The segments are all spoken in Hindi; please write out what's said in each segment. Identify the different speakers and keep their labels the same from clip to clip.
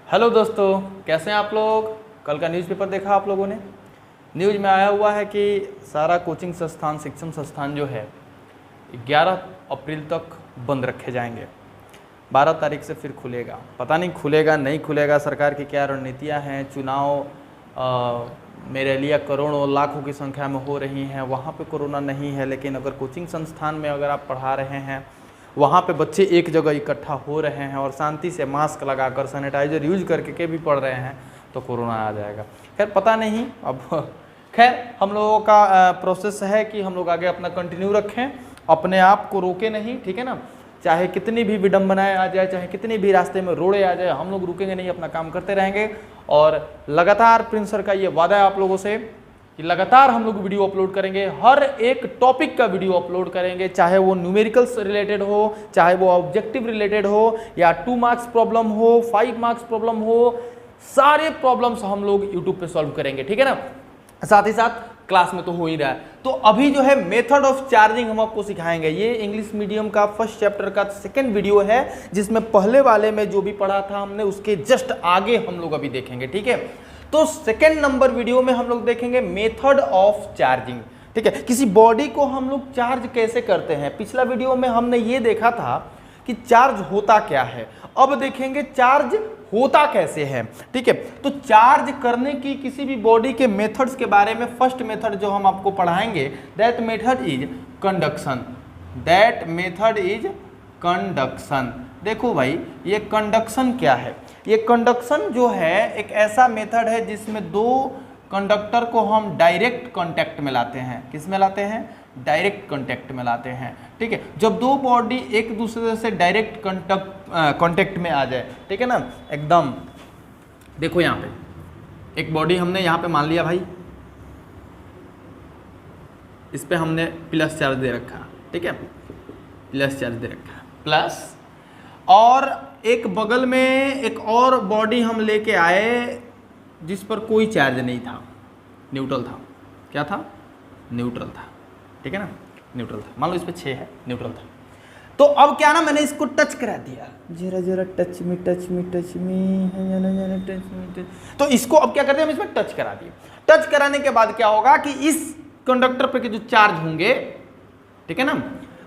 Speaker 1: हेलो दोस्तों, कैसे हैं आप लोग। कल का न्यूज़पेपर देखा आप लोगों ने। न्यूज़ में आया हुआ है कि सारा कोचिंग संस्थान, शिक्षण संस्थान जो है 11 अप्रैल तक बंद रखे जाएंगे। 12 तारीख से फिर खुलेगा। पता नहीं खुलेगा नहीं खुलेगा, सरकार की क्या रणनीतियाँ हैं। चुनाव में रैलियाँ करोड़ों लाखों की संख्या में हो रही हैं, वहाँ पे कोरोना नहीं है, लेकिन अगर कोचिंग संस्थान में अगर आप पढ़ा रहे हैं, वहाँ पे बच्चे एक जगह इकट्ठा हो रहे हैं और शांति से मास्क लगाकर सैनिटाइजर यूज करके के भी पढ़ रहे हैं, तो कोरोना आ जाएगा। खैर पता नहीं, अब खैर हम लोगों का प्रोसेस है कि हम लोग आगे अपना कंटिन्यू रखें, अपने आप को रोके नहीं, ठीक है ना। चाहे कितनी भी विडम्बनाएं आ जाए, चाहे कितनी भी रास्ते में रोड़े आ जाए, हम लोग रुकेंगे नहीं, अपना काम करते रहेंगे। और लगातार प्रिंस सर का ये वादा है आप लोगों से कि लगातार हम लोग वीडियो अपलोड करेंगे, हर एक टॉपिक का वीडियो अपलोड करेंगे, चाहे वो न्यूमेरिकल्स रिलेटेड हो, चाहे वो ऑब्जेक्टिव रिलेटेड हो, या 2 मार्क्स प्रॉब्लम हो, 5 मार्क्स प्रॉब्लम हो, सारे प्रॉब्लम्स हम लोग यूट्यूब पे सॉल्व करेंगे, ठीक है ना। साथ ही साथ क्लास में तो हो ही रहा है। तो अभी जो है मेथड ऑफ चार्जिंग हम आपको सिखाएंगे। ये इंग्लिश मीडियम का फर्स्ट चैप्टर का सेकंड वीडियो है, जिसमें पहले वाले में जो भी पढ़ा था हमने उसके जस्ट आगे हम लोग अभी देखेंगे, ठीक है। तो सेकंड नंबर वीडियो में हम लोग देखेंगे मेथड ऑफ चार्जिंग, ठीक है। किसी बॉडी को हम लोग चार्ज कैसे करते हैं। पिछला वीडियो में हमने ये देखा था कि चार्ज होता क्या है, अब देखेंगे चार्ज होता कैसे है, ठीक है। तो चार्ज करने की किसी भी बॉडी के मेथड्स के बारे में फर्स्ट मेथड जो हम आपको पढ़ाएंगे, that method is conduction. That method is conduction. देखो भाई, ये कंडक्शन क्या है। ये कंडक्शन जो है एक ऐसा मेथड है जिसमें दो कंडक्टर को हम डायरेक्ट कांटेक्ट में लाते हैं। किस में लाते हैं? डायरेक्ट कांटेक्ट में लाते हैं, ठीक है। जब दो बॉडी एक दूसरे से डायरेक्ट कांटेक्ट में आ जाए, ठीक है ना, एकदम। देखो यहाँ पे एक बॉडी हमने यहाँ पे मान लिया भाई, इस पे हमने प्लस चार्ज दे रखा, ठीक है, प्लस चार्ज दे रखा, प्लस। और एक बगल में एक और बॉडी हम लेके आए जिस पर कोई चार्ज नहीं था, न्यूट्रल था। क्या था? न्यूट्रल था, ठीक है ना, न्यूट्रल था। मान लो इस पे 6 है, न्यूट्रल था। तो अब क्या ना, मैंने इसको टच करा दिया, जरा जरा touch me touch me touch me, touch me touch. तो इसको अब क्या करते हैं, हम इसमें टच करा दिए। टच कराने के बाद क्या होगा कि इस कंडक्टर पे के जो चार्ज होंगे, ठीक है ना।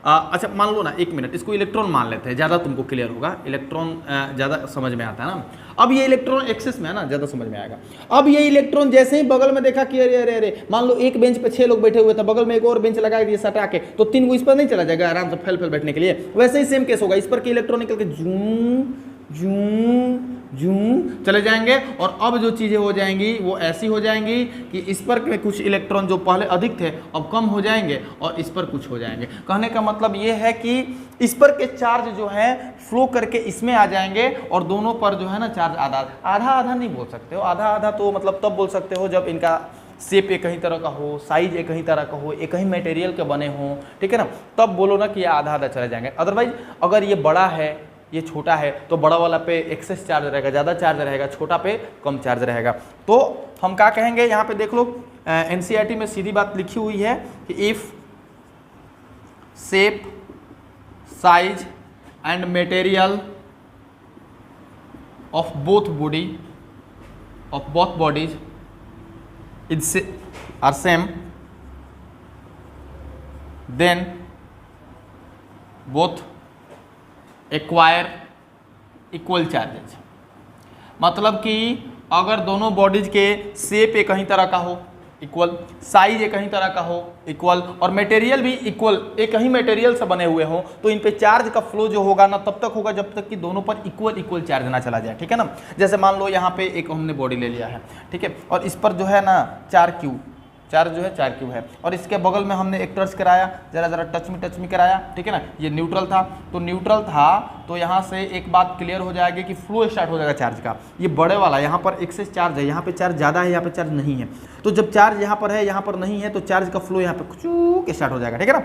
Speaker 1: अच्छा मान लो ना, 1 मिनट, इसको इलेक्ट्रॉन मान लेते हैं, ज़्यादा तुमको क्लियर होगा, इलेक्ट्रॉन ज़्यादा समझ में आता है ना। अब ये इलेक्ट्रॉन एक्सेस में है ना, ज़्यादा समझ में आएगा। अब ये इलेक्ट्रॉन जैसे ही बगल में देखा कि अरे अरे अरे, मान लो एक बेंच पे 6 लोग बैठे हुए थे, बगल में एक और बेंच लगा दिए सटा के, तो 3 को इस पर नहीं चला जाएगा आराम से फैल फैल बैठने के लिए। वैसे ही सेम केस होगा, इस पर के इलेक्ट्रॉन निकल के जूं जूं जूं चले जाएंगे। और अब जो चीज़ें हो जाएंगी वो ऐसी हो जाएंगी कि इस पर के कुछ इलेक्ट्रॉन जो पहले अधिक थे अब कम हो जाएंगे, और इस पर कुछ हो जाएंगे। कहने का मतलब ये है कि इस पर के चार्ज जो है फ्लो करके इसमें आ जाएंगे, और दोनों पर जो है ना चार्ज आधा आधा नहीं बोल सकते हो। आधा आधा तो मतलब तब बोल सकते हो जब इनका शेप एक ही तरह का हो, साइज एक ही तरह का हो, एक ही मटेरियल के बने हो, ठीक है ना, तब बोलो ना कि ये आधा आधा चले जाएंगे। अदरवाइज अगर ये बड़ा है ये छोटा है तो बड़ा वाला पे एक्सेस चार्ज रहेगा, ज़्यादा चार्ज रहेगा, छोटा पे कम चार्ज रहेगा। तो हम क्या कहेंगे, यहाँ पे देख लो, एनसीईआरटी में सीधी बात लिखी हुई है कि if shape size and material of both bodies are same, then both acquire equal charges. मतलब कि अगर दोनों बॉडीज के शेप एक ही तरह का हो, इक्वल, साइज एक ही तरह का हो, इक्वल, और मटेरियल भी इक्वल, एक ही मटेरियल से बने हुए हो, तो इन पे चार्ज का फ्लो जो होगा ना तब तक होगा जब तक कि दोनों पर इक्वल चार्ज ना चला जाए, ठीक है ना। जैसे मान लो यहाँ पे एक हमने बॉडी ले लिया है, ठीक है, और इस पर जो है ना 4 क्यू चार्ज जो है 4 क्यू है, और इसके बगल में हमने एक टच कराया, जरा जरा टच मी कराया, ठीक है ना। ये न्यूट्रल था, तो न्यूट्रल था तो यहाँ से एक बात क्लियर हो जाएगी कि फ्लो स्टार्ट हो जाएगा चार्ज का। ये बड़े वाला यहाँ पर एक्सेस चार्ज है, यहाँ पे चार्ज ज़्यादा है, यहाँ पे चार्ज नहीं है। तो जब चार्ज यहाँ पर है यहाँ पर नहीं है, तो चार्ज का फ्लो यहाँ पे कुछ स्टार्ट हो जाएगा, ठीक है ना।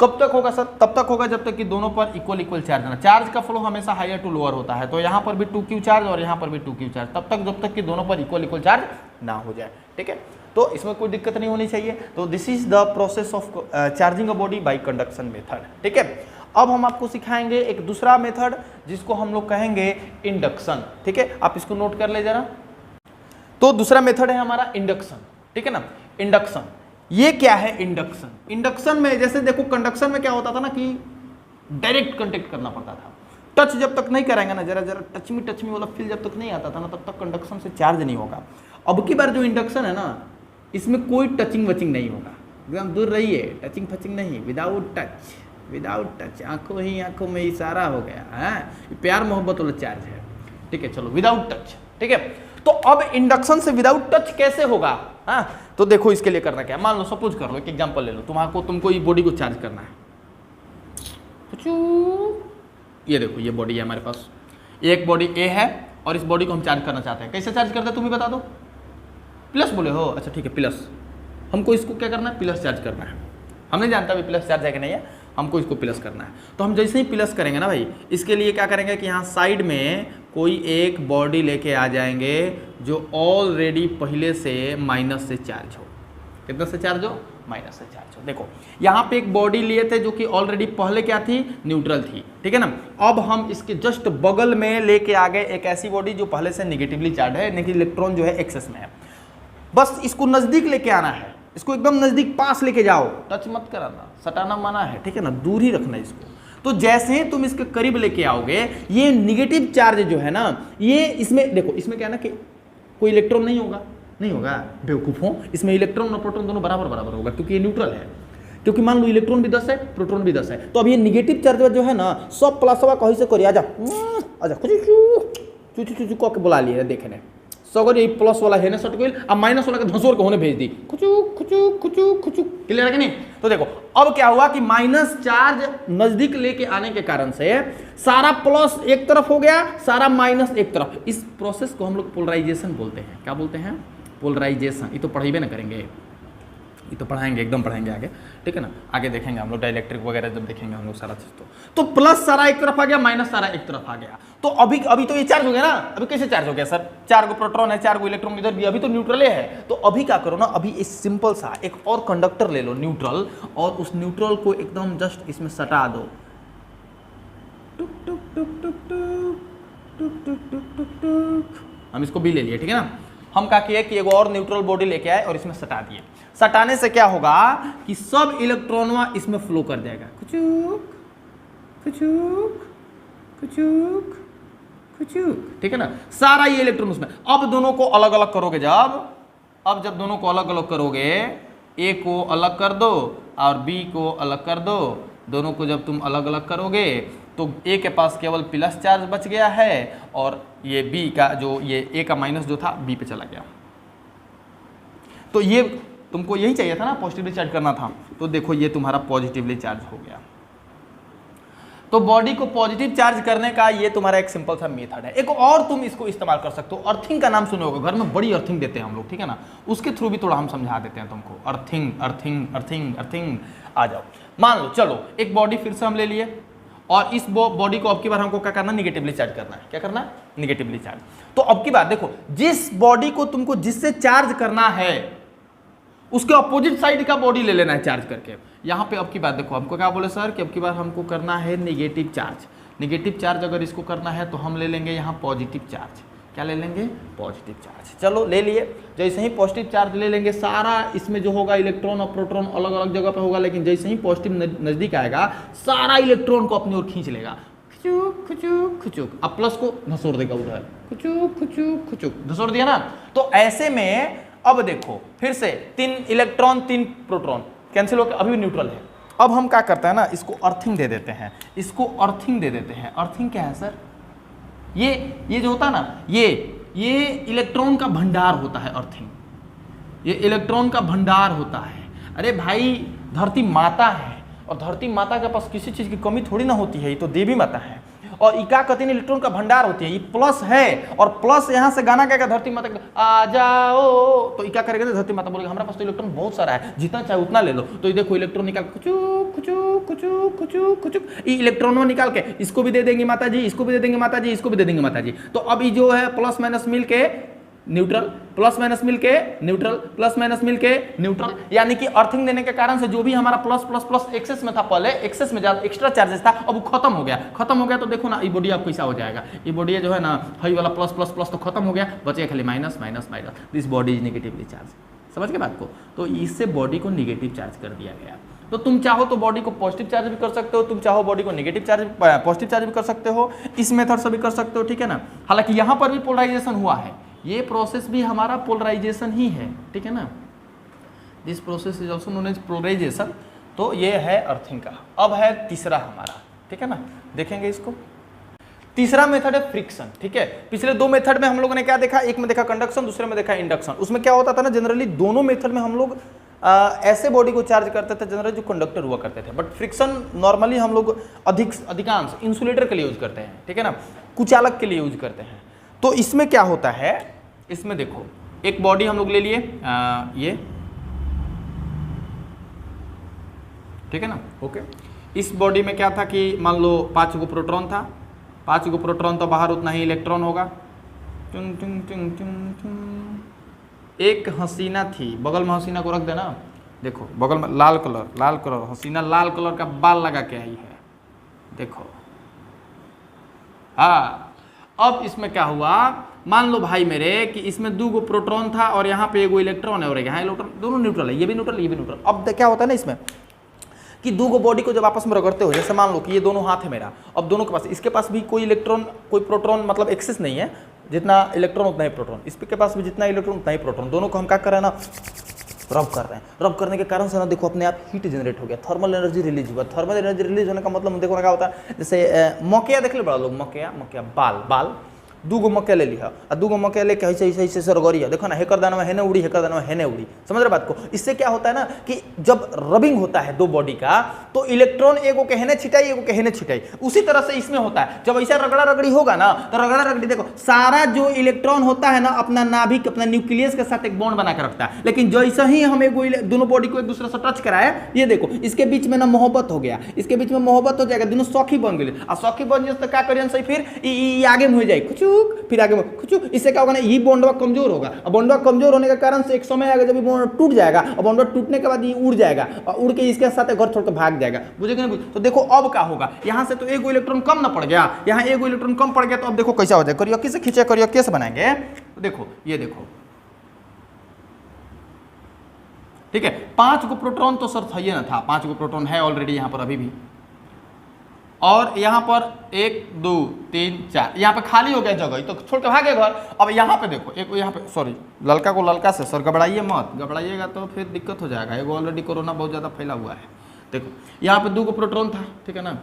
Speaker 1: कब तक होगा सर? तब तक होगा जब तक कि दोनों पर इक्वल चार्ज ना। चार्ज का फ्लो हमेशा हायर टू लोअर होता है, तो यहाँ पर भी 2 क्यू चार्ज और यहाँ पर भी 2 क्यू चार्ज, तब तक जब तक कि दोनों पर इक्वल चार्ज ना हो जाए, ठीक है। तो इसमें कोई दिक्कत नहीं होनी चाहिए। तो this is the process of charging a body by conduction method, ठीक है। अब हम आपको सिखाएंगे एक दूसरा मेथड जिसको हम लोग कहेंगे इंडक्शन। ठीक है, आप इसको नोट कर ले जरा। तो दूसरा मेथड है हमारा इंडक्शन, ठीक है ना। इंडक्शन, ये क्या है इंडक्शन? इंडक्शन में जैसे देखो कंडक्शन में क्या होता था ना कि डायरेक्ट कांटेक्ट करना पड़ता था। टच जब तक नहीं कराएंगे ना, जरा जरा टच मी वाला फील जब तक नहीं आता था ना, तब तक कंडक्शन से चार्ज नहीं होगा। अब की बार जो इंडक्शन है ना, इसमें कोई टचिंग वचिंग नहीं होगा, एकदम दूर रहिए, टचिंग फचिंग नहीं, विदाउट टच, आंखों ही आंखों में इशारा हो गया है, प्यार मोहब्बत वाला चार्ज है। ठीक है, चलो विदाउट टच। ठीक है, तो अब इंडक्शन से विदाउट टच कैसे होगा? हाँ, तो देखो इसके लिए करना क्या है। मान लो, सपोज कर लो, एक एग्जांपल ले लो, तुमको ये बॉडी को चार्ज करना है। ये देखो, ये बॉडी है हमारे पास, एक बॉडी ए है और इस बॉडी को हम चार्ज करना चाहते हैं। कैसे चार्ज करते हैं तुम ही बता दो। प्लस बोले हो, अच्छा ठीक है, प्लस। हमको इसको क्या करना है? प्लस चार्ज करना है। हम नहीं जानता अभी प्लस चार्ज है कि नहीं है, हमको इसको प्लस करना है। तो हम जैसे ही प्लस करेंगे ना भाई, इसके लिए क्या करेंगे कि यहाँ साइड में कोई एक बॉडी लेके आ जाएंगे जो ऑलरेडी पहले से माइनस से चार्ज हो। कितना से चार्ज हो? माइनस से चार्ज हो। देखो यहाँ पे एक बॉडी लिए थे जो कि ऑलरेडी पहले क्या थी? न्यूट्रल थी। ठीक है ना। अब हम इसके जस्ट बगल में लेके आ गए एक ऐसी बॉडी जो पहले से निगेटिवली चार्ज है, यानी कि इलेक्ट्रॉन जो है एक्सेस में है। बस इसको नजदीक लेके आना है, इसको एकदम नजदीक पास लेके जाओ, टच मत कराना, सटाना मना है। ठीक है ना, दूर ही रखना इसको। तो जैसे ही तुम इसके करीब लेके आओगे, ये निगेटिव चार्ज जो है ना, ये इसमें देखो, इसमें क्या है ना कि कोई इलेक्ट्रॉन नहीं होगा, बेवकूफ हो। इसमें इलेक्ट्रॉन और प्रोटॉन दोनों बराबर होगा, क्योंकि ये न्यूट्रल है। क्योंकि मान लो इलेक्ट्रॉन भी 10 है, प्रोटॉन भी 10 है, तो अब ये निगेटिव चार्ज जो है ना, सब प्लसवा कहीं से करिए, आजा चू के बुला लिए देखने, सगर ये प्लस वाला है ना सट गई, अब माइनस वाला के धसोर के होने भेज दी, खुचू। क्लियर है कि नहीं? तो देखो अब क्या हुआ कि माइनस चार्ज नजदीक लेके आने के कारण से सारा प्लस एक तरफ हो गया, सारा माइनस एक तरफ। इस प्रोसेस को हम लोग पोलराइजेशन बोलते हैं। क्या बोलते हैं? पोलराइजेशन। ये तो पढ़ेबे ना करेंगे, ये तो पढ़ाएंगे, एकदम पढ़ाएंगे आगे। ठीक है ना, आगे देखेंगे हम लोग डाइलेक्ट्रिक वगैरह जब देखेंगे हम लोग सारा चीज। तो प्लस सारा एक तरफ आ गया, माइनस सारा एक तरफ आ गया। तो अभी तो ये चार्ज हो गया ना। अभी कैसे चार्ज हो गया सर? 4 गो प्रोटॉन है, 4 गो इलेक्ट्रॉन इधर भी, अभी तो न्यूट्रल है। तो अभी क्या करो ना, अभी इस सिंपल सा एक और कंडक्टर ले लो न्यूट्रल, और उस न्यूट्रल को एकदम जस्ट इसमें सटा दो। टुक टुक टुक टुक टुक टुक टुक टुक टुक। हम इसको भी ले लिए। ठीक है ना, हम क्या किए कि एक और न्यूट्रल बॉडी लेके आए और इसमें सटा दिए। सटाने से क्या होगा कि सब इलेक्ट्रॉनवा इसमें फ्लो कर जाएगा। कुचुक कुचुक कुचुक कुचुक। ठीक है ना, सारा ये इलेक्ट्रॉन उसमें। अब दोनों को अलग अलग करोगे, जब दोनों को अलग अलग करोगे, ए को अलग कर दो और बी को अलग कर दो। दोनों को जब तुम अलग अलग करोगे तो ए के पास केवल प्लस चार्ज बच गया है, और ये बी का जो ये ए का माइनस जो था बी पे चला गया। तो ये तुमको यही चाहिए था ना, पॉजिटिवली चार्ज करना था। तो देखो ये तुम्हारा पॉजिटिवली चार्ज हो गया। तो बॉडी को पॉजिटिव चार्ज करने का ये तुम्हारा एक सिंपल सा मेथड है। एक और तुम इसको इस्तेमाल कर सकते हो, अर्थिंग का नाम सुने होगा, घर में बड़ी अर्थिंग देते हैं हम लोग। ठीक है ना, उसके थ्रू भी थोड़ा हम समझा देते हैं तुमको। Earthing earthing earthing earthing. आ जाओ, मान लो चलो एक बॉडी फिर से हम ले लिए, और इस बॉडी को अब की बार हमको क्या करना है? निगेटिवली चार्ज करना है। क्या करना है? Negatively charge. तो अब की बार देखो, जिस बॉडी को तुमको जिससे चार्ज करना है उसके अपोजिट साइड का बॉडी ले लेना है चार्ज करके। यहाँ पे अब की बात देखो, हमको क्या बोले सर कि अब की बार हमको करना है निगेटिव चार्ज। निगेटिव चार्ज अगर इसको करना है तो हम ले लेंगे यहाँ पॉजिटिव चार्ज। क्या ले लेंगे? Positive charge. चलो ले लिए। जैसे ही पॉजिटिव चार्ज ले लेंगे, सारा इसमें जो होगा इलेक्ट्रॉन और प्रोटॉन अलग अलग जगह पे होगा, लेकिन जैसे ही पॉजिटिव नजदीक आएगा, सारा इलेक्ट्रॉन को अपनी ओर खींच लेगा। खुचुक खुचुक खुचुक। अब प्लस को धसोड़ देगा उधर, खुचुक खुचुक खुचुक, धसोड़ दिया ना। तो ऐसे में अब देखो फिर से 3 इलेक्ट्रॉन 3 प्रोटॉन कैंसिल होकर अभी न्यूट्रल है। अब हम क्या करते हैं ना, इसको अर्थिंग दे देते हैं, इसको अर्थिंग दे देते हैं। अर्थिंग क्या है सर? ये जो होता है ना, ये इलेक्ट्रॉन का भंडार होता है। अर्थिंग ये इलेक्ट्रॉन का भंडार होता है। अरे भाई, धरती माता है, और धरती माता के पास किसी चीज की कमी थोड़ी ना होती है, ये तो देवी माता है। और इका कतिन इलेक्ट्रॉन का भंडार होती है। ये प्लस है, और प्लस यहाँ से गाना क्या धरती माता आ जाओ, तो इका करेगा धरती माता बोलेगा हमारे पास तो इलेक्ट्रॉन बहुत सारा है, जितना चाहे उतना ले लो। तो ये देखो इलेक्ट्रॉन निकाल कुचुक कुचुक कुचुक कुचुक कुचुक, ये इलेक्ट्रॉन निकाल के इसको भी दे देंगे माता जी, इसको भी दे देंगे माता जी, इसको भी दे देंगे माता जी। तो अब ये जो है प्लस माइनस मिल के न्यूट्रल, प्लस माइनस मिलके न्यूट्रल, प्लस माइनस मिलके न्यूट्रल, यानी कि अर्थिंग देने के कारण से जो भी हमारा प्लस प्लस प्लस एक्सेस में था, पहले एक्सेस में ज्यादा एक्स्ट्रा चार्जेस था, अब वो खत्म हो गया। खत्म हो गया तो देखो ना ये बॉडी अब कैसा हो जाएगा, ये बॉडी जो है ना हाई वाला प्लस प्लस प्लस तो खत्म हो गया, बचे खाली minus minus minus, this body is negatively charge. समझ के बात को? तो इससे बॉडी को नेगेटिव चार्ज कर दिया गया। तो तुम चाहो तो बॉडी को पॉजिटिव चार्ज भी कर सकते हो, तुम चाहो बॉडी को नेगेटिव चार्ज पॉजिटिव चार्ज भी कर सकते हो, इस मेथड से भी कर सकते हो, ठीक है ना। हालांकि यहाँ पर भी पोलराइजेशन हुआ है, ये प्रोसेस भी हमारा पोलराइजेशन ही है, ठीक है ना। This process is also known as polarization. तो ये है अर्थिंग का। अब है तीसरा हमारा, ठीक है ना, देखेंगे इसको। तीसरा मेथड है फ्रिक्शन, ठीक है। पिछले दो मेथड में हम लोगों ने क्या देखा, एक में देखा कंडक्शन, दूसरे में देखा इंडक्शन। उसमें क्या होता था ना, जनरली दोनों मेथड में हम लोग ऐसे बॉडी को चार्ज करते थे जनरली जो कंडक्टर हुआ करते थे, बट फ्रिक्शन नॉर्मली हम लोग अधिकांश इंसुलेटर के लिए यूज करते हैं, ठीक है ना, कुचालक के लिए यूज करते हैं। तो इसमें क्या होता है, इसमें देखो एक बॉडी हम लोग ले लिए ये, ठीक है ना, ओके। इस बॉडी में क्या था कि मान लो 5 गो प्रोटॉन था, 5 गो प्रोटॉन तो बाहर उतना ही इलेक्ट्रॉन होगा। चुन चुन चुन चुन चुन। एक हसीना थी, बगल में हसीना को रख देना, देखो बगल में लाल कलर, हसीना लाल कलर का बाल लगा के आई है, देखो। हाँ, अब इसमें क्या हुआ, मान लो भाई मेरे कि इसमें 2 गो प्रोटॉन था और यहाँ पे 1 इलेक्ट्रॉन है और यहाँ इलेक्ट्रॉन, दोनों न्यूट्रल है, ये भी न्यूट्रल ये भी न्यूट्रल। अब क्या होता है ना इसमें कि 2 गो बॉडी को जब आपस में रगड़ते हो, जैसे मान लो कि ये दोनों हाथ है मेरा, अब दोनों के पास, इसके पास भी कोई इलेक्ट्रॉन कोई प्रोटॉन मतलब एक्सेस नहीं है, जितना इलेक्ट्रॉन उतना ही प्रोटॉन, इसके पास भी जितना इलेक्ट्रॉन उतना ही प्रोटॉन, दोनों को हम क्या कर रहे हैं ना, रब कर रहे हैं। रब करने के कारण से ना देखो अपने आप हीट जनरेट हो गया, थर्मल एनर्जी रिलीज हुआ। थर्मल एनर्जी रिलीज होने का मतलब देखो क्या होता है, जैसे मकैया देख ले बड़ा लोग, मकैया बाल 2 गो मकैया ले लिया और 2 गो मकैया लेके ऐसे ऐसे ऐसे सरगरिया, देखो ना, हेकर दाना में हेने उड़ी, हेकर दाना में हेने उड़ी। समझ रहे बात को? इससे क्या होता है ना कि जब रबिंग होता है 2 बॉडी का, तो इलेक्ट्रॉन एगो के हेने छिटाई, एगो के हेने छिटाई। उसी तरह से इसमें होता है, जब ऐसा रगड़ा रगड़ी होगा ना, तो रगड़ा रगड़ी देखो सारा जो इलेक्ट्रॉन होता है ना अपना नाभिक, अपना न्यूक्लियस के साथ एक बॉन्ड बना के रखता है। लेकिन जैसे ही हम एगो दोनों बॉडी को एक दूसरे से टच कराए, ये देखो इसके बीच में ना मोहब्बत हो गया, इसके बीच में मोहब्बत हो जाएगा, दोनों सौखी बन गए। और सौखी बन जाए तो क्या करियन सही, फिर आगे मुझे जाए खुचुक, फिर आगे कुछ, इससे क्या होगा ना, ये बॉन्डवा कमजोर होगा, और बॉन्डवा कमजोर होने के कारण से एक समय आएगा जब ये बॉन्ड टूट जाएगा, और बॉन्डवा टूटने के बाद ये उड़ जाएगा और उड़ के इसके साथ घर छोड़ के भाग जाएगा। बुझे कि नहीं? तो देखो अब क्या होगा, यहां से तो 1 इलेक्ट्रॉन कम ना पड़ गया, यहाँ 1 इलेक्ट्रॉन कम पड़ गया, तो अब देखो कैसा हो जाएगा, करियोकी से खींचे, करियोकी से बनाएंगे, तो देखो ये देखो, ठीक है। 5 गो प्रोटॉन तो सर था, 5 गो प्रोटॉन है ऑलरेडी यहाँ पर अभी भी, और यहाँ पर 1 2 3 4 यहाँ पे खाली हो गया जगह, तो छोड़ के भागे घर। अब यहाँ पे देखो, एक यहाँ पे, सॉरी ललका को ललका से सर घबराइए मत, घबराइएगा तो फिर दिक्कत हो जाएगा। एगो ऑलरेडी कोरोना बहुत ज़्यादा फैला हुआ है। देखो यहाँ पे 2 गो प्रोटॉन था, ठीक है ना,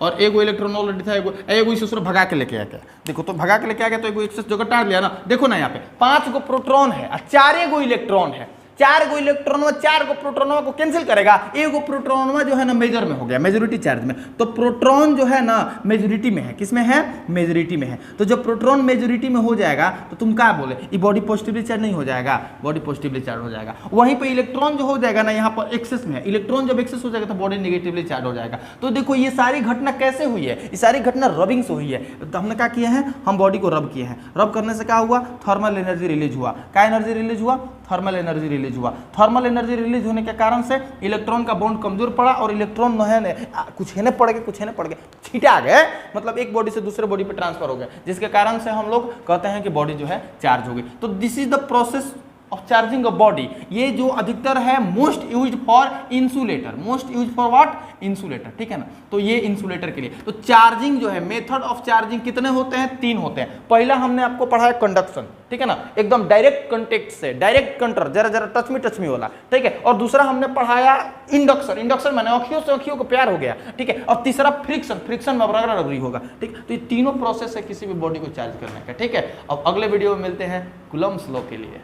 Speaker 1: और 1 इलेक्ट्रॉन ऑलरेडी था, एगो इसे भगा के लेके आ गया। देखो तो भगा के लेके आ गया तो एगो एक्सेस जगह टाड़ लिया ना। देखो ना यहाँ पे 5 गो प्रोटॉन है और 4 गो इलेक्ट्रॉन है, 4 गो इलेक्ट्रॉन 4 गो प्रोटॉन को कैंसिल करेगा, एगो प्रोटॉन जो है ना मेजर में हो गया, मेजोरिटी चार्ज में। तो प्रोटॉन जो है ना मेजोरिटी में है, किसमें है, मेजोरिटी में है। तो जब प्रोटॉन मेजोरिटी में हो जाएगा तो तुम क्या बोले, ये बॉडी पॉजिटिवली चार्ज नहीं हो जाएगा, बॉडी पॉजिटिवली चार्ज हो जाएगा। वहीं पे इलेक्ट्रॉन जो हो जाएगा ना यहाँ पर एक्सेस में है, इलेक्ट्रॉन जब एक्सेस हो जाएगा तो बॉडी नेगेटिवली चार्ज हो जाएगा। तो देखो ये सारी घटना कैसे हुई है, ये सारी घटना रबिंग से हुई है। तो हमने क्या किया है, हम बॉडी को रब किए हैं। रब करने से क्या हुआ, थर्मल एनर्जी रिलीज हुआ। क्या एनर्जी रिलीज हुआ, थर्मल एनर्जी रिलीज हुआ। थर्मल एनर्जी रिलीज होने के कारण से इलेक्ट्रॉन का बॉन्ड कमजोर पड़ा और इलेक्ट्रॉन कुछ हेने पड़ गए, कुछ हेने पड़ गए, छिटा गए, मतलब एक बॉडी से दूसरे बॉडी पे ट्रांसफर हो गए, जिसके कारण से हम लोग कहते हैं कि बॉडी जो है चार्ज हो गई। तो this is the process of charging a body. ये जो अधिकतर है most used for insulator, most used for what, insulator, ठीक है ना। तो ये इंसुलेटर के लिए। तो चार्जिंग जो है, मेथड ऑफ चार्जिंग कितने होते हैं, 3 होते हैं। पहला हमने आपको पढ़ा है कंडक्शन, ठीक है ना, एकदम डायरेक्ट कंटेक्ट से, डायरेक्ट कंटर, जरा जरा टच मी वाला, ठीक है। और दूसरा हमने पढ़ाया इंडक्शन, इंडक्शन माने अखियों से अखियों को प्यार हो गया, ठीक है। और तीसरा फ्रिक्शन, फ्रिक्शन में रगड़ा रगड़ी होगा, ठीक। तो ये तीनों प्रोसेस है किसी भी बॉडी को चार्ज करने का, ठीक है। अब अगले वीडियो में मिलते हैं कूलम्ब्स लॉ के लिए।